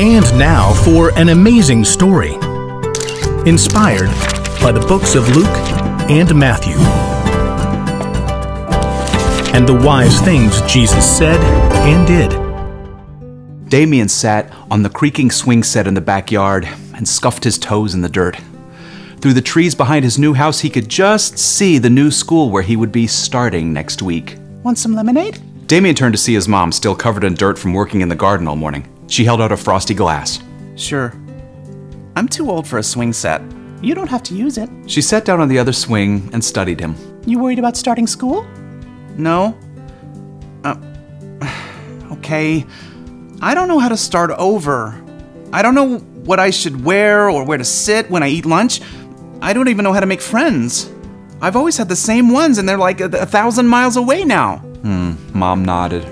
And now for an amazing story, inspired by the books of Luke and Matthew, and the wise things Jesus said and did. Damien sat on the creaking swing set in the backyard and scuffed his toes in the dirt. Through the trees behind his new house, he could just see the new school where he would be starting next week. Want some lemonade? Damien turned to see his mom, still covered in dirt from working in the garden all morning. She held out a frosty glass. Sure. I'm too old for a swing set. You don't have to use it. She sat down on the other swing and studied him. You worried about starting school? No. Okay. I don't know how to start over. I don't know what I should wear or where to sit when I eat lunch. I don't even know how to make friends. I've always had the same ones and they're like 1,000 miles away now. Mom nodded.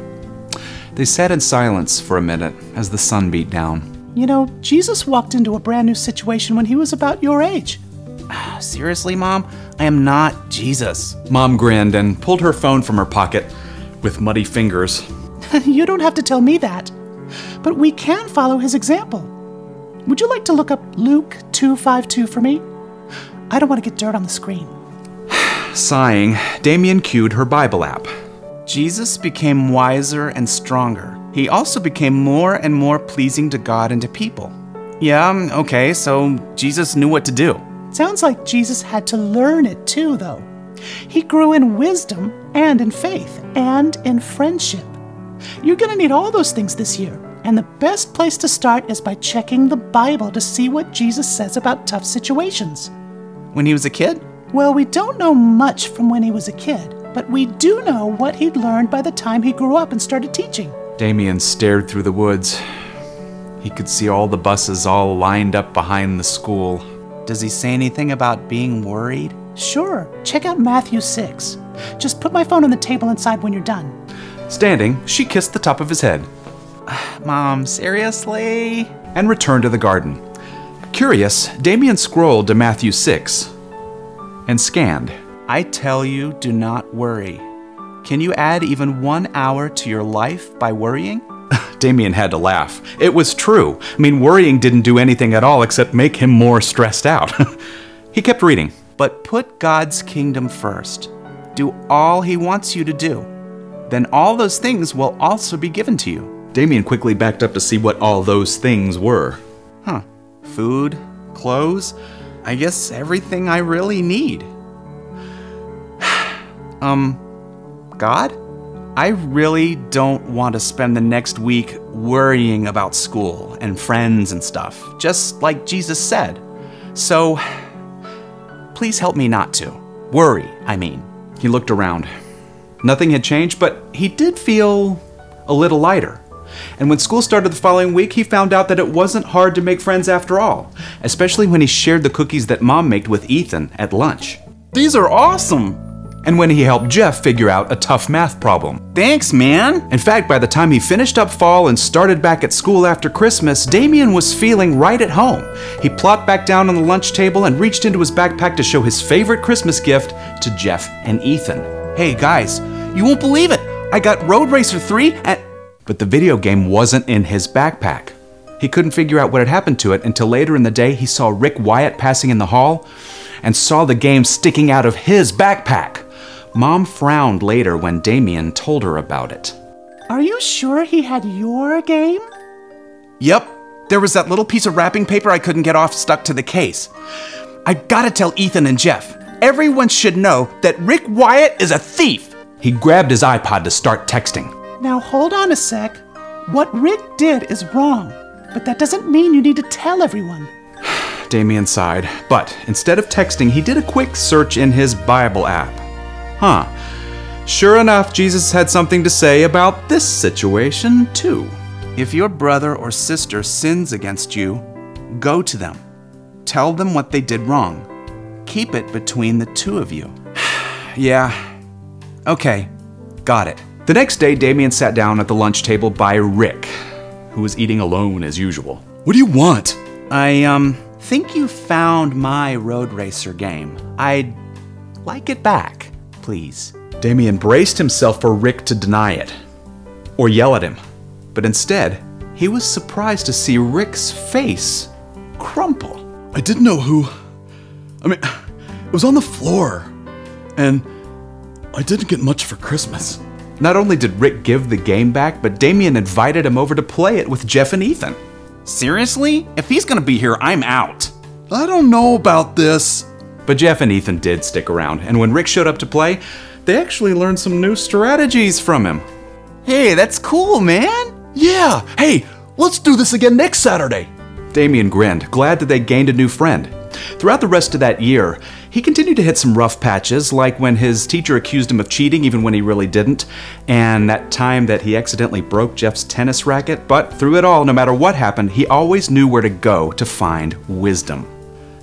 They sat in silence for a minute as the sun beat down. You know, Jesus walked into a brand new situation when he was about your age. Seriously, Mom? I am not Jesus. Mom grinned and pulled her phone from her pocket with muddy fingers. You don't have to tell me that. But we can follow his example. Would you like to look up Luke 2:52 for me? I don't want to get dirt on the screen. Sighing, Damien cued her Bible app. Jesus became wiser and stronger. He also became more and more pleasing to God and to people. Yeah, okay, so Jesus knew what to do. Sounds like Jesus had to learn it too, though. He grew in wisdom and in faith and in friendship. You're going to need all those things this year, and the best place to start is by checking the Bible to see what Jesus says about tough situations. When he was a kid? Well, we don't know much from when he was a kid, but we do know what he'd learned by the time he grew up and started teaching. Damien stared through the woods. He could see all the buses all lined up behind the school. Does he say anything about being worried? Sure. Check out Matthew 6. Just put my phone on the table inside when you're done. Standing, she kissed the top of his head. Mom, seriously? And returned to the garden. Curious, Damien scrolled to Matthew 6 and scanned. I tell you, do not worry. Can you add even 1 hour to your life by worrying? Damien had to laugh. It was true. I mean, worrying didn't do anything at all except make him more stressed out. He kept reading. But put God's kingdom first. Do all he wants you to do. Then all those things will also be given to you. Damien quickly backed up to see what all those things were. Food, clothes, I guess everything I really need. God? I really don't want to spend the next week worrying about school and friends and stuff, just like Jesus said. So, please help me not to. Worry, I mean. He looked around. Nothing had changed, but he did feel a little lighter. And when school started the following week, he found out that it wasn't hard to make friends after all, especially when he shared the cookies that Mom made with Ethan at lunch. These are awesome! And when he helped Jeff figure out a tough math problem. Thanks, man! In fact, by the time he finished up fall and started back at school after Christmas, Damien was feeling right at home. He plopped back down on the lunch table and reached into his backpack to show his favorite Christmas gift to Jeff and Ethan. Hey guys, you won't believe it! I got Road Racer 3 and... But the video game wasn't in his backpack. He couldn't figure out what had happened to it until later in the day he saw Rick Wyatt passing in the hall and saw the game sticking out of his backpack. Mom frowned later when Damien told her about it. Are you sure he had your game? Yep. There was that little piece of wrapping paper I couldn't get off stuck to the case. I gotta tell Ethan and Jeff. Everyone should know that Rick Wyatt is a thief. He grabbed his iPod to start texting. Now hold on a sec. What Rick did is wrong, but that doesn't mean you need to tell everyone. Damien sighed, but instead of texting, he did a quick search in his Bible app. Sure enough, Jesus had something to say about this situation, too. If your brother or sister sins against you, go to them. Tell them what they did wrong. Keep it between the two of you. Yeah. Okay. Got it. The next day, Damien sat down at the lunch table by Rick, who was eating alone as usual. What do you want? I, think you found my Road Racer game. I'd like it back, please. Damien braced himself for Rick to deny it, or yell at him, but instead, he was surprised to see Rick's face crumple. I didn't know who... it was on the floor. And I didn't get much for Christmas. Not only did Rick give the game back, but Damien invited him over to play it with Jeff and Ethan. Seriously? If he's gonna be here, I'm out. I don't know about this. But Jeff and Ethan did stick around, and when Rick showed up to play, they actually learned some new strategies from him. Hey, that's cool, man. Yeah, hey, let's do this again next Saturday. Damien grinned, glad that they gained a new friend. Throughout the rest of that year, he continued to hit some rough patches, like when his teacher accused him of cheating even when he really didn't, and that time that he accidentally broke Jeff's tennis racket. But through it all, no matter what happened, he always knew where to go to find wisdom.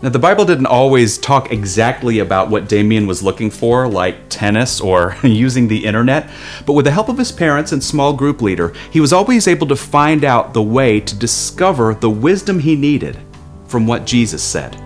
Now, the Bible didn't always talk exactly about what Damien was looking for, like tennis or using the internet, but with the help of his parents and small group leader, he was always able to find out the way to discover the wisdom he needed from what Jesus said.